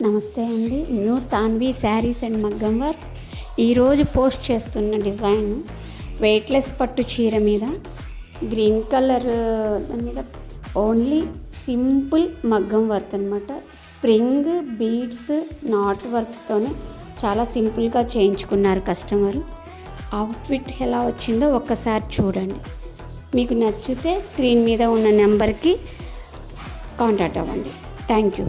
నమస్తే అండి. New Tanvi saris and మగ్గం వర్క్. ఈరోజు పోస్ట్ చేస్తున్న డిజైన్ వెయిట్లెస్ పట్టు చీర మీద గ్రీన్ కలర్ దాని మీద ఓన్లీ సింపుల్ మగ్గం వర్క్ అనమాట. స్ప్రింగ్ బీడ్స్ నాట్ వర్క్తోనే చాలా సింపుల్గా చేయించుకున్నారు కస్టమరు. అవుట్ఫిట్ ఎలా వచ్చిందో ఒక్కసారి చూడండి. మీకు నచ్చితే స్క్రీన్ మీద ఉన్న నెంబర్కి కాంటాక్ట్ అవ్వండి. Thank you.